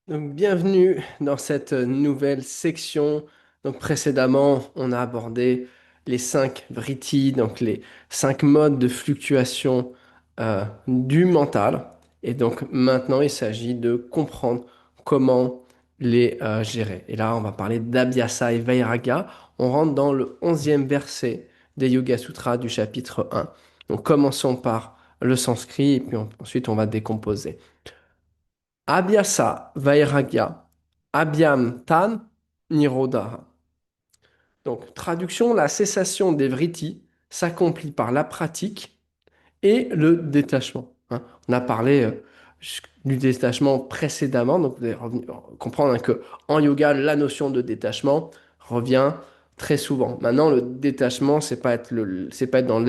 Donc, bienvenue dans cette nouvelle section. Donc, précédemment, on a abordé les 5 vritti, donc les 5 modes de fluctuation du mental. Et donc, maintenant, il s'agit de comprendre comment les gérer. Et là, on va parler d'Abhyasa et Vairagya. On rentre dans le 11e verset des Yoga Sutras du chapitre 1. Donc, commençons par le sanskrit et puis ensuite, on va décomposer. Abhyasa Vairagya Abhyam Tan Nirodha. Donc, traduction, la cessation des vrittis s'accomplit par la pratique et le détachement. Hein. On a parlé du détachement précédemment, donc vous allez comprendre hein, que en yoga, la notion de détachement revient très souvent. Maintenant, le détachement, c'est pas être dans le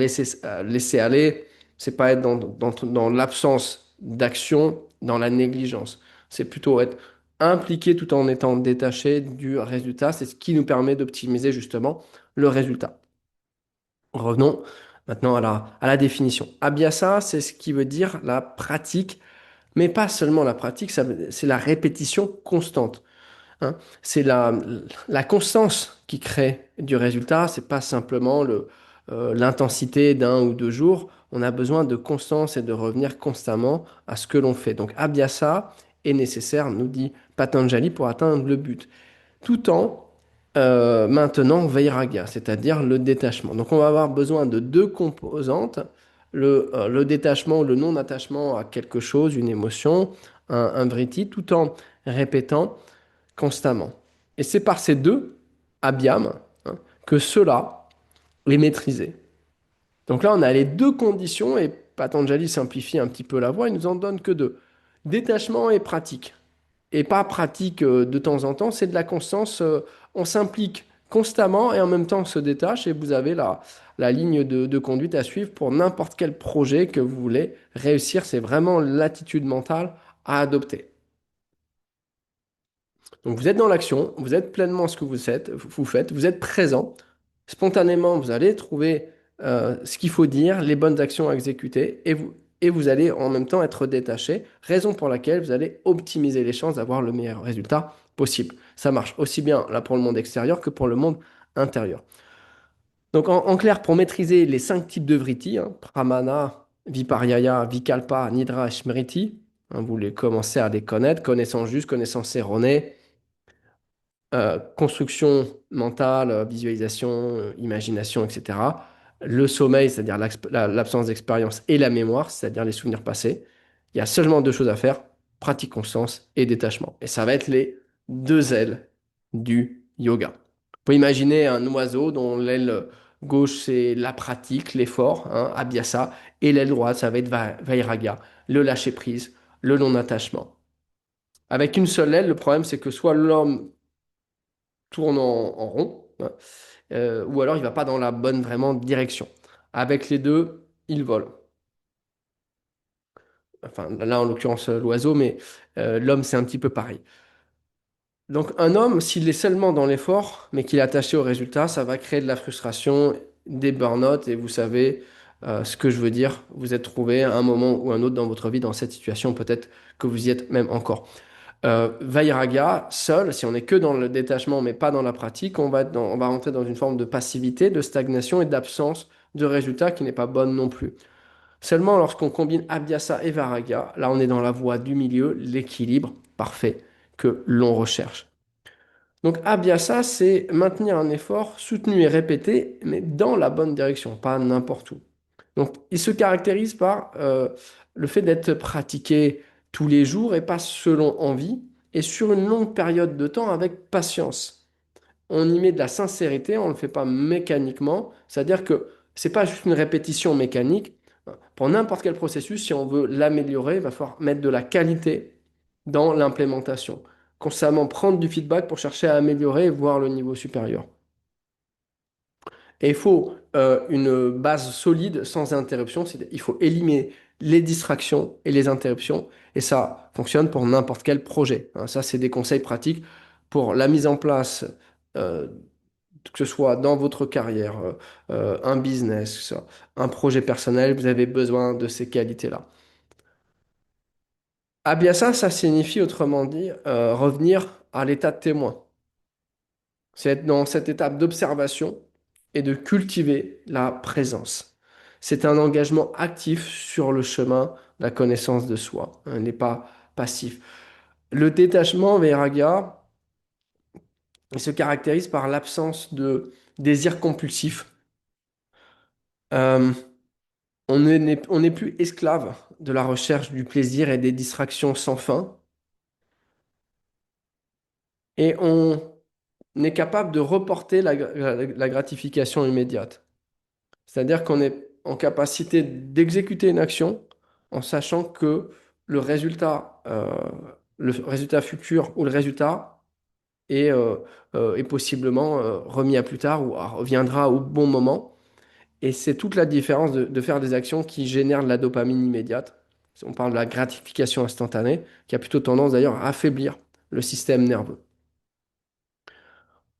laisser aller, c'est pas être dans l'absence d'action, dans la négligence. C'est plutôt être impliqué tout en étant détaché du résultat. C'est ce qui nous permet d'optimiser justement le résultat. Revenons maintenant à la définition. Abhyasa, c'est ce qui veut dire la pratique, mais pas seulement la pratique, c'est la répétition constante. Hein. C'est la constance qui crée du résultat, c'est pas simplement l'intensité d'1 ou 2 jours. On a besoin de constance et de revenir constamment à ce que l'on fait. Donc Abhyasa est nécessaire, nous dit Patanjali, pour atteindre le but tout en maintenant vairagya, c'est-à-dire le détachement. Donc on va avoir besoin de 2 composantes, le détachement, le non-attachement à quelque chose, une émotion, un vritti, tout en répétant constamment. Et c'est par ces deux abhyams hein, que cela est maîtrisé. Donc là, on a les 2 conditions, et Patanjali simplifie un petit peu la voie, il nous en donne que deux. Détachement et pratique et pas pratique de temps en temps, c'est de la constance. On s'implique constamment et en même temps on se détache et vous avez la ligne de conduite à suivre pour n'importe quel projet que vous voulez réussir. C'est vraiment l'attitude mentale à adopter. Donc vous êtes dans l'action, vous êtes pleinement ce que vous faites, vous êtes présent. Spontanément, vous allez trouver ce qu'il faut dire, les bonnes actions à exécuter et vous allez en même temps être détaché, raison pour laquelle vous allez optimiser les chances d'avoir le meilleur résultat possible. Ça marche aussi bien là pour le monde extérieur que pour le monde intérieur. Donc en clair, pour maîtriser les 5 types de vritti, hein, pramana, viparyaya, vikalpa, nidra et smriti, hein, vous les commencez à les connaître, connaissance juste, connaissance erronée, construction mentale, visualisation, imagination, etc. Le sommeil, c'est-à-dire l'absence d'expérience, et la mémoire, c'est-à-dire les souvenirs passés. Il y a seulement 2 choses à faire, pratique conscience et détachement. Et ça va être les 2 ailes du yoga. Vous pouvez imaginer un oiseau dont l'aile gauche, c'est la pratique, l'effort, hein, abhyasa, et l'aile droite, ça va être vairagya, le lâcher-prise, le non-attachement. Avec une seule aile, le problème, c'est que soit l'homme tourne en rond, hein, ou alors il va pas dans la bonne vraiment direction. Avec les deux, il vole. Enfin, là, en l'occurrence, l'oiseau, mais l'homme, c'est un petit peu pareil. Donc, un homme, s'il est seulement dans l'effort, mais qu'il est attaché au résultat, ça va créer de la frustration, des burn-out, et vous savez ce que je veux dire. Vous êtes trouvé à un moment ou un autre dans votre vie dans cette situation, peut-être que vous y êtes même encore. Vairagya, seul, si on n'est que dans le détachement mais pas dans la pratique, on va rentrer dans une forme de passivité, de stagnation et d'absence de résultat qui n'est pas bonne non plus. Seulement lorsqu'on combine Abhyasa et Vairagya, là on est dans la voie du milieu, l'équilibre parfait que l'on recherche. Donc Abhyasa, c'est maintenir un effort soutenu et répété, mais dans la bonne direction, pas n'importe où. Donc il se caractérise par le fait d'être pratiqué tous les jours et pas selon envie, et sur une longue période de temps avec patience. On y met de la sincérité, on ne le fait pas mécaniquement, c'est-à-dire que c'est pas juste une répétition mécanique. Pour n'importe quel processus, si on veut l'améliorer, il va falloir mettre de la qualité dans l'implémentation. Constamment prendre du feedback pour chercher à améliorer et voir le niveau supérieur. Et il faut une base solide sans interruption. Il faut éliminer les distractions et les interruptions. Et ça fonctionne pour n'importe quel projet. Hein. Ça, c'est des conseils pratiques pour la mise en place, euh, que ce soit dans votre carrière, un business, un projet personnel. Vous avez besoin de ces qualités-là. Abhyasa, ça signifie autrement dit revenir à l'état de témoin. C'est être dans cette étape d'observation et de cultiver la présence. C'est un engagement actif sur le chemin de la connaissance de soi. Il n'est pas passif. Le détachement, Vairagya, il se caractérise par l'absence de désir compulsif. Euh, on n'est plus esclave de la recherche du plaisir et des distractions sans fin. Et on est capable de reporter la gratification immédiate. C'est-à-dire qu'on est en capacité d'exécuter une action en sachant que le le résultat futur ou le résultat est possiblement remis à plus tard ou reviendra au bon moment. Et c'est toute la différence de faire des actions qui génèrent de la dopamine immédiate. On parle de la gratification instantanée, qui a plutôt tendance d'ailleurs à affaiblir le système nerveux.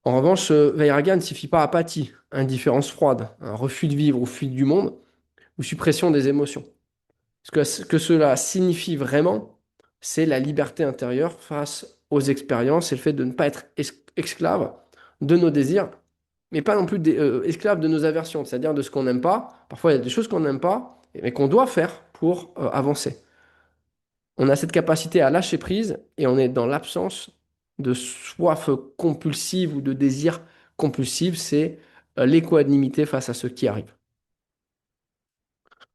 En revanche, Vairagya ne suffit pas à apathie, indifférence froide, un refus de vivre ou fuite du monde, ou suppression des émotions. Ce que cela signifie vraiment, c'est la liberté intérieure face aux expériences et le fait de ne pas être esclave de nos désirs, mais pas non plus esclave de nos aversions, c'est-à-dire de ce qu'on n'aime pas. Parfois, il y a des choses qu'on n'aime pas, mais qu'on doit faire pour avancer. On a cette capacité à lâcher prise et on est dans l'absence de soif compulsive ou de désir compulsif, c'est l'équanimité face à ce qui arrive.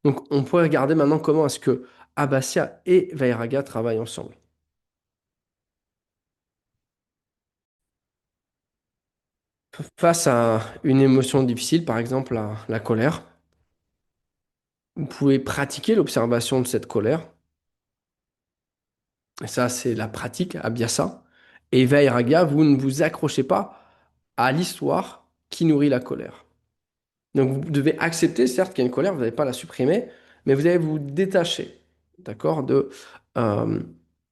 Donc, on pourrait regarder maintenant comment est-ce que Abasya et Vairaga travaillent ensemble. Face à une émotion difficile, par exemple la colère, vous pouvez pratiquer l'observation de cette colère. Et ça, c'est la pratique, Abhyasa. Et Vairaga, vous ne vous accrochez pas à l'histoire qui nourrit la colère. Donc, vous devez accepter, certes, qu'il y a une colère, vous n'allez pas la supprimer, mais vous allez vous détacher, d'accord, euh,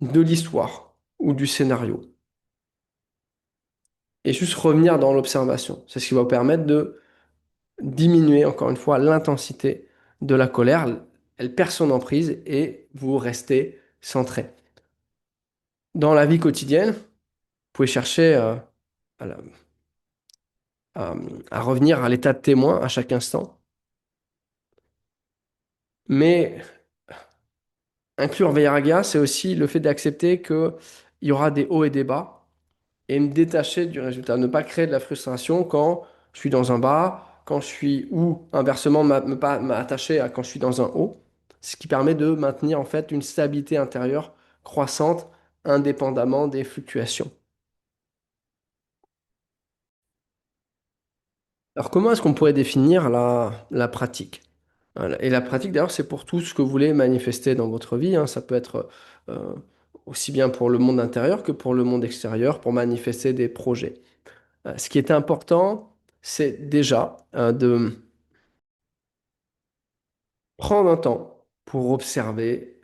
de l'histoire ou du scénario. Et juste revenir dans l'observation. C'est ce qui va vous permettre de diminuer, encore une fois, l'intensité de la colère. Elle perd son emprise et vous restez centré. Dans la vie quotidienne, vous pouvez chercher à, la- à- à revenir à l'état de témoin à chaque instant. Mais inclure Vairagya, c'est aussi le fait d'accepter qu'il y aura des hauts et des bas et me détacher du résultat. Ne pas créer de la frustration quand je suis dans un bas, quand je suis, ou inversement, ne pas m'attacher à quand je suis dans un haut, ce qui permet de maintenir en fait une stabilité intérieure croissante indépendamment des fluctuations. Alors comment est-ce qu'on pourrait définir la pratique? Voilà. Et la pratique, d'ailleurs, c'est pour tout ce que vous voulez manifester dans votre vie, hein. Ça peut être euh, aussi bien pour le monde intérieur que pour le monde extérieur, pour manifester des projets. Ce qui est important, c'est déjà de prendre un temps pour observer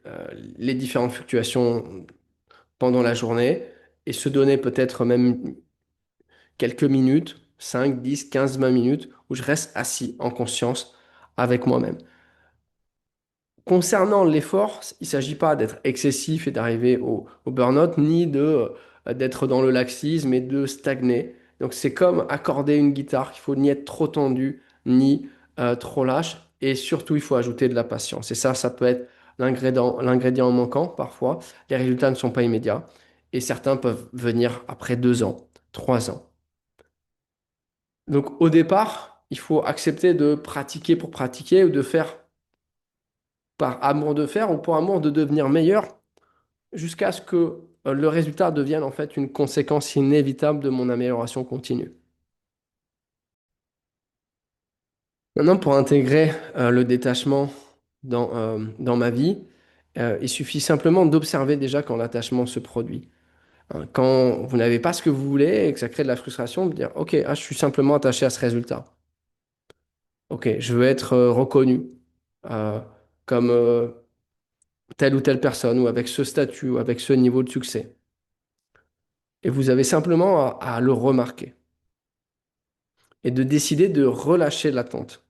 les différentes fluctuations pendant la journée et se donner peut-être même quelques minutes, 5, 10, 15, 20 minutes, où je reste assis en conscience avec moi-même. Concernant l'effort, il ne s'agit pas d'être excessif et d'arriver au burn-out, ni d'être dans le laxisme et de stagner. Donc c'est comme accorder une guitare, qu'il faut ni être trop tendu, ni trop lâche. Et surtout, il faut ajouter de la patience. Et ça peut être l'ingrédient manquant parfois. Les résultats ne sont pas immédiats. Et certains peuvent venir après 2 ans, 3 ans. Donc au départ, il faut accepter de pratiquer pour pratiquer ou de faire par amour de faire ou pour amour de devenir meilleur jusqu'à ce que le résultat devienne en fait une conséquence inévitable de mon amélioration continue. Maintenant, pour intégrer le détachement dans ma vie, il suffit simplement d'observer déjà quand l'attachement se produit. Hein, quand vous n'avez pas ce que vous voulez et que ça crée de la frustration, de dire, OK, je suis simplement attaché à ce résultat. OK, je veux être reconnu euh, comme telle ou telle personne ou avec ce statut ou avec ce niveau de succès. Et vous avez simplement à le remarquer et de décider de relâcher l'attente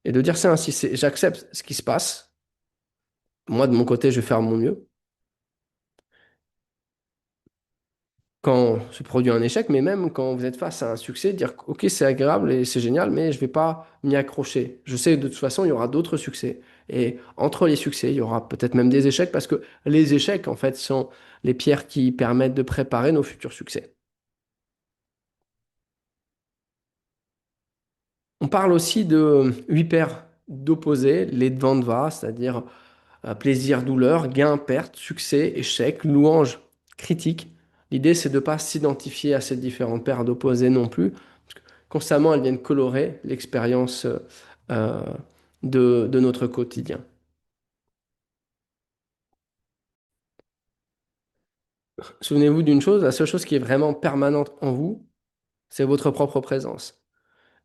et de dire c'est ainsi, j'accepte ce qui se passe. Moi, de mon côté, je vais faire mon mieux. quand se produit un échec, mais même quand vous êtes face à un succès, dire, OK, c'est agréable et c'est génial, mais je ne vais pas m'y accrocher. Je sais que de toute façon, il y aura d'autres succès. Et entre les succès, il y aura peut-être même des échecs, parce que les échecs, en fait, sont les pierres qui permettent de préparer nos futurs succès. On parle aussi de huit paires d'opposés, les Dvandva, c'est-à-dire plaisir, douleur, gain, perte, succès, échec, louange, critique. L'idée, c'est de ne pas s'identifier à ces différentes paires d'opposés non plus. Constamment, elles viennent colorer l'expérience euh, de notre quotidien. Souvenez-vous d'une chose, la seule chose qui est vraiment permanente en vous, c'est votre propre présence.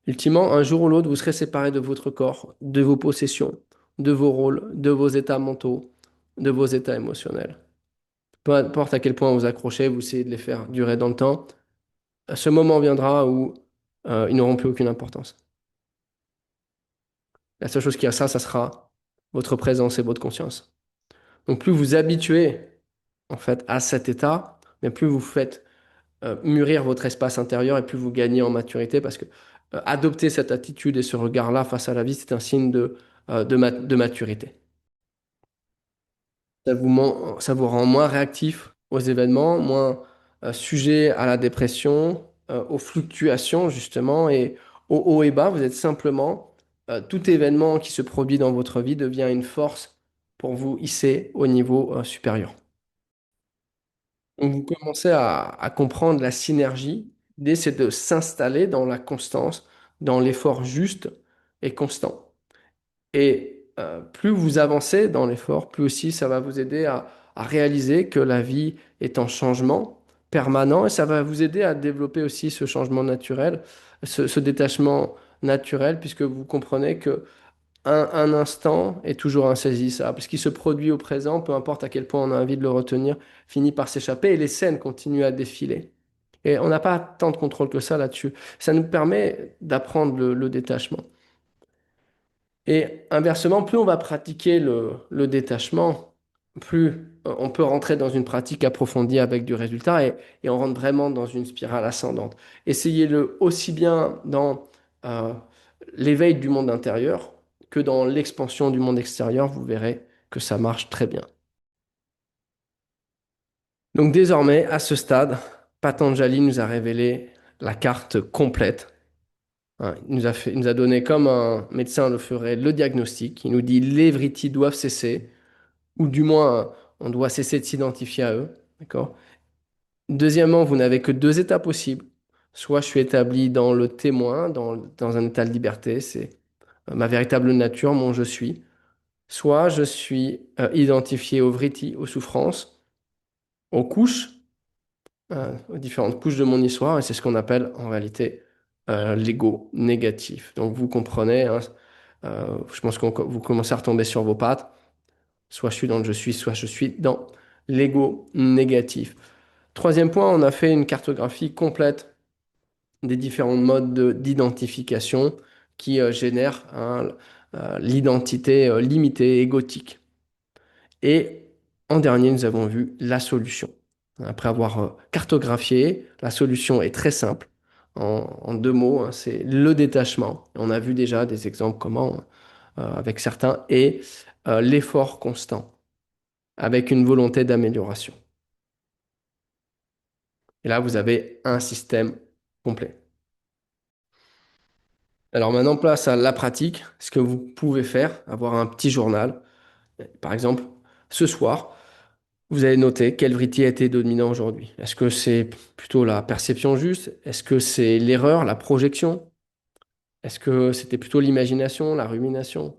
Ultimement, un jour ou l'autre, vous serez séparé de votre corps, de vos possessions, de vos rôles, de vos états mentaux, de vos états émotionnels. Peu importe à quel point vous accrochez, vous essayez de les faire durer dans le temps, ce moment viendra où ils n'auront plus aucune importance. La seule chose qui a ça, ça sera votre présence et votre conscience. Donc plus vous habituez en fait à cet état, mais plus vous faites mûrir votre espace intérieur et plus vous gagnez en maturité parce que adopter cette attitude et ce regard-là face à la vie, c'est un signe de maturité. Ça vous rend moins réactif aux événements, moins sujet à la dépression, aux fluctuations justement et aux hauts et bas. Vous êtes simplement, tout événement qui se produit dans votre vie devient une force pour vous hisser au niveau supérieur. Donc, vous commencez à comprendre la synergie. L'idée, c'est de s'installer dans la constance, dans l'effort juste et constant. Et plus vous avancez dans l'effort, plus aussi ça va vous aider à réaliser que la vie est en changement permanent et ça va vous aider à développer aussi ce changement naturel, ce détachement naturel, puisque vous comprenez que un instant est toujours insaisissable. Ce qui se produit au présent, peu importe à quel point on a envie de le retenir, finit par s'échapper et les scènes continuent à défiler. Et on n'a pas tant de contrôle que ça là-dessus. Ça nous permet d'apprendre le détachement. Et inversement, plus on va pratiquer le détachement, plus on peut rentrer dans une pratique approfondie avec du résultat et on rentre vraiment dans une spirale ascendante. Essayez-le aussi bien dans euh, l'éveil du monde intérieur que dans l'expansion du monde extérieur. Vous verrez que ça marche très bien. Donc désormais, à ce stade, Patanjali nous a révélé la carte complète. Hein, il nous a donné, comme un médecin le ferait, le diagnostic. Il nous dit les vritis doivent cesser, ou du moins on doit cesser de s'identifier à eux. D'accord? Deuxièmement, vous n'avez que deux états possibles. Soit je suis établi dans le témoin, dans un état de liberté, c'est ma véritable nature, mon je suis. Soit je suis identifié aux vritis, aux souffrances, aux couches, aux différentes couches de mon histoire, et c'est ce qu'on appelle en réalité l'ego négatif. Donc vous comprenez, hein, je pense que vous commencez à retomber sur vos pattes. Soit je suis dans le je suis, soit je suis dans l'ego négatif. Troisième point, on a fait une cartographie complète des différents modes d'identification qui génèrent hein, l'identité limitée, égotique. Et en dernier, nous avons vu la solution. Après avoir cartographié, la solution est très simple. En deux mots, hein, c'est le détachement. On a vu déjà des exemples comment, avec certains, et l'effort constant, avec une volonté d'amélioration. Et là, vous avez un système complet. Alors maintenant, place à la pratique. Ce que vous pouvez faire, avoir un petit journal. Par exemple, ce soir, vous allez noter quel vritti a été dominant aujourd'hui. Est-ce que c'est plutôt la perception juste? Est-ce que c'est l'erreur, la projection? Est-ce que c'était plutôt l'imagination, la rumination?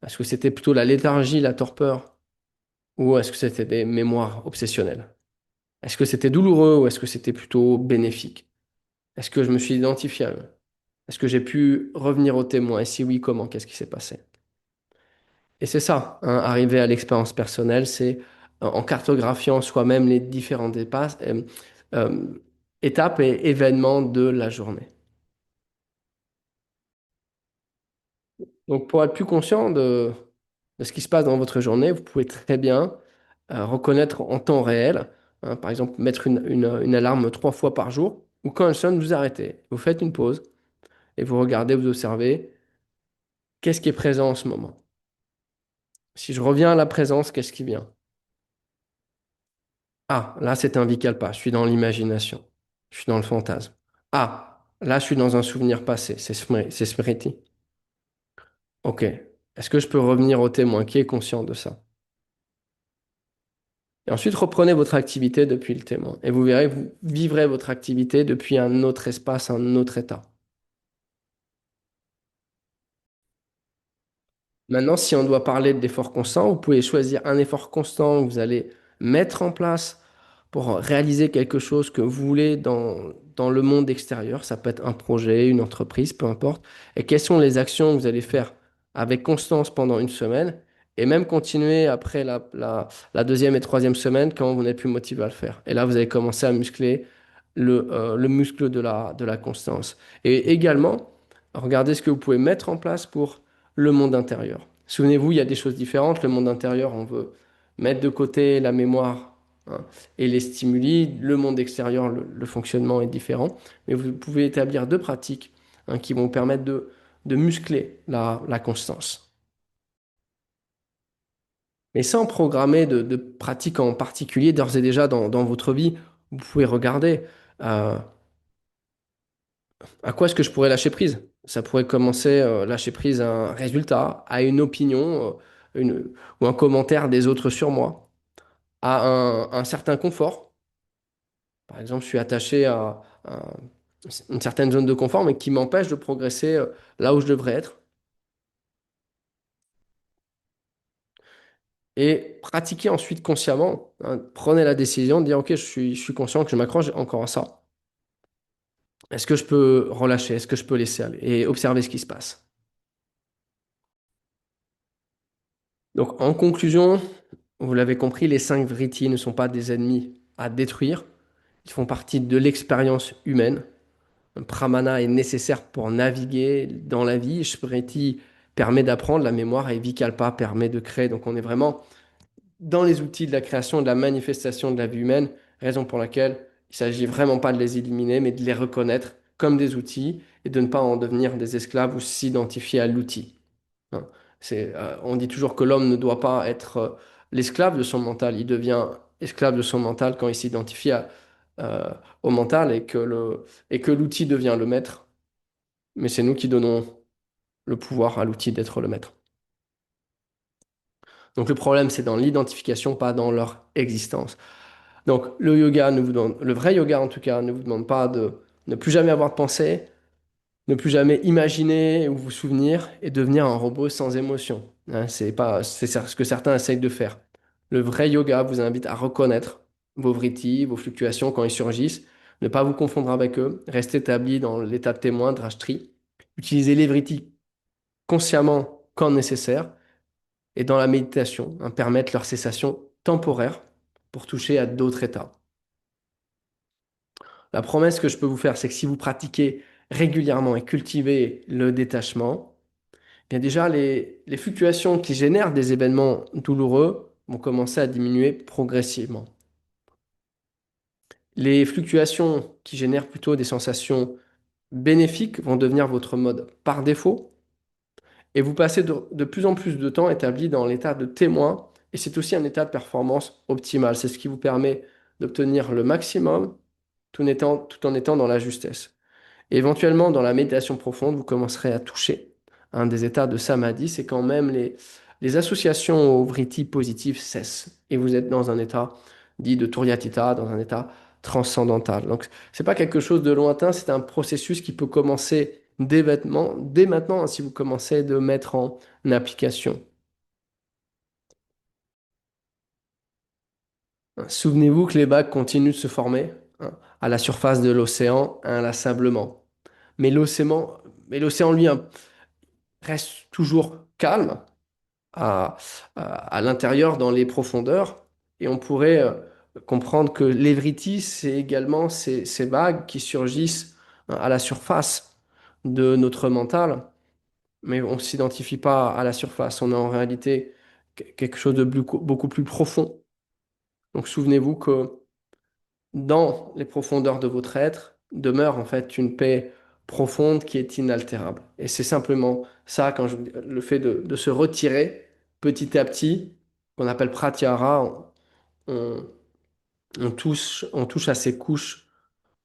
Est-ce que c'était plutôt la léthargie, la torpeur? Ou est-ce que c'était des mémoires obsessionnelles? Est-ce que c'était douloureux ou est-ce que c'était plutôt bénéfique? Est-ce que je me suis identifié à eux? Est-ce que j'ai pu revenir au témoin? Et si oui, comment? Qu'est-ce qui s'est passé? Et c'est ça, hein, arriver à l'expérience personnelle, c'est en cartographiant soi-même les différentes euh, étapes et événements de la journée. Donc pour être plus conscient de ce qui se passe dans votre journée, vous pouvez très bien reconnaître en temps réel Hein. Par exemple, mettre une alarme 3 fois par jour, ou quand elle sonne, vous arrêtez. Vous faites une pause et vous regardez, vous observez qu'est-ce qui est présent en ce moment. Si je reviens à la présence, qu'est-ce qui vient? Ah, là, c'est un vicalpa, je suis dans l'imagination, je suis dans le fantasme. Ah, là, je suis dans un souvenir passé, c'est smriti. Ok. Est-ce que je peux revenir au témoin qui est conscient de ça? Et ensuite, reprenez votre activité depuis le témoin. Et vous verrez, vous vivrez votre activité depuis un autre espace, un autre état. Maintenant, si on doit parler d'effort constant, vous pouvez choisir un effort constant que vous allez mettre en place pour réaliser quelque chose que vous voulez dans le monde extérieur. Ça peut être un projet, une entreprise, peu importe. Et quelles sont les actions que vous allez faire avec constance pendant une semaine et même continuer après la deuxième et troisième semaine quand vous n'êtes plus motivé à le faire. Et là, vous allez commencer à muscler le muscle de la constance. Et également, regardez ce que vous pouvez mettre en place pour le monde intérieur. Souvenez-vous, il y a des choses différentes. Le monde intérieur, on veut mettre de côté la mémoire, hein, et les stimuli. Le monde extérieur, le fonctionnement est différent. Mais vous pouvez établir deux pratiques, hein, qui vont permettre de muscler la constance. Mais sans programmer de pratiques en particulier, d'ores et déjà dans votre vie, vous pouvez regarder à quoi est-ce que je pourrais lâcher prise. Ça pourrait commencer lâcher prise à un résultat, à une opinion, ou un commentaire des autres sur moi, à un certain confort. Par exemple, je suis attaché à une certaine zone de confort, mais qui m'empêche de progresser là où je devrais être. Et pratiquer ensuite consciemment, hein. Prenez la décision de dire, OK, je suis conscient que je m'accroche encore à ça. Est-ce que je peux relâcher? Est-ce que je peux laisser aller? Et observer ce qui se passe. Donc, en conclusion, vous l'avez compris, les cinq vrittis ne sont pas des ennemis à détruire. Ils font partie de l'expérience humaine. Un pramana est nécessaire pour naviguer dans la vie. Smriti permet d'apprendre, la mémoire, et Vikalpa permet de créer. Donc on est vraiment dans les outils de la création et de la manifestation de la vie humaine, raison pour laquelle il ne s'agit vraiment pas de les éliminer, mais de les reconnaître comme des outils et de ne pas en devenir des esclaves ou s'identifier à l'outil. Hein. On dit toujours que l'homme ne doit pas être l'esclave de son mental. Il devient esclave de son mental quand il s'identifie euh, au mental et que l'outil devient le maître. Mais c'est nous qui donnons le pouvoir à l'outil d'être le maître. Donc le problème, c'est dans l'identification, pas dans leur existence. Donc le yoga ne vous demande, le vrai yoga en tout cas, ne vous demande pas de ne plus jamais avoir de pensée, ne plus jamais imaginer ou vous souvenir et devenir un robot sans émotion. Hein, c'est ce que certains essayent de faire. Le vrai yoga vous invite à reconnaître vos vrittis, vos fluctuations quand ils surgissent, ne pas vous confondre avec eux, rester établi dans l'état de témoin, drashtri, utiliser les vrittis consciemment quand nécessaire et dans la méditation, hein, permettre leur cessation temporaire pour toucher à d'autres états. La promesse que je peux vous faire, c'est que si vous pratiquez régulièrement et cultivez le détachement, bien déjà, les fluctuations qui génèrent des événements douloureux vont commencer à diminuer progressivement. Les fluctuations qui génèrent plutôt des sensations bénéfiques vont devenir votre mode par défaut et vous passez de plus en plus de temps établi dans l'état de témoin et c'est aussi un état de performance optimal. C'est ce qui vous permet d'obtenir le maximum tout en étant dans la justesse. Et éventuellement, dans la méditation profonde, vous commencerez à toucher un des états de samadhi, c'est quand même les associations au vritti positif cessent. Et vous êtes dans un état dit de Turyatita, dans un état transcendantal. Donc, c'est pas quelque chose de lointain, c'est un processus qui peut commencer dès maintenant, hein, si vous commencez de mettre en application. Hein. Souvenez-vous que les vagues continuent de se former, hein, à la surface de l'océan inlassablement. Mais l'océan, mais l'océan lui, hein, reste toujours calme à l'intérieur, dans les profondeurs. Et on pourrait comprendre que l'évritis, c'est également ces vagues qui surgissent, hein, à la surface de notre mental, mais on ne s'identifie pas à la surface. On est en réalité quelque chose de beaucoup plus profond. Donc souvenez-vous que dans les profondeurs de votre être, demeure en fait une paix profonde qui est inaltérable. Et c'est simplement ça, le fait de se retirer petit à petit, qu'on appelle pratyahara, on, on touche à ces couches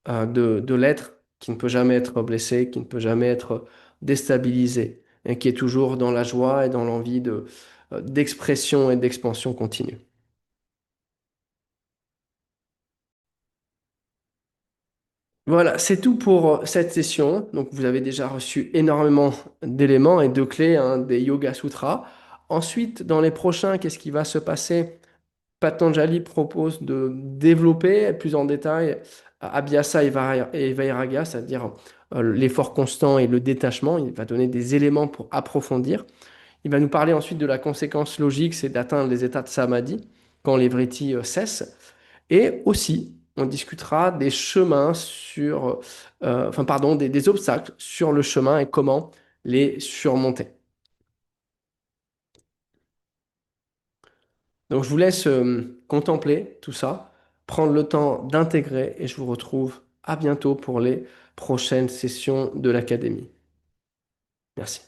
de l'être qui ne peut jamais être blessé, qui ne peut jamais être déstabilisé, et qui est toujours dans la joie et dans l'envie d'expression et d'expansion continue. Voilà, c'est tout pour cette session. Donc, vous avez déjà reçu énormément d'éléments et de clés hein, des Yoga Sutras. Ensuite, dans les prochains, qu'est-ce qui va se passer? Patanjali propose de développer plus en détail Abhyasa et Vairagya, c'est-à-dire l'effort constant et le détachement. Il va donner des éléments pour approfondir. Il va nous parler ensuite de la conséquence logique, c'est d'atteindre les états de samadhi quand les vrittis cessent. Et aussi, on discutera des chemins enfin pardon, des obstacles sur le chemin et comment les surmonter. Donc je vous laisse contempler tout ça, prendre le temps d'intégrer et je vous retrouve à bientôt pour les prochaines sessions de l'Académie. Merci.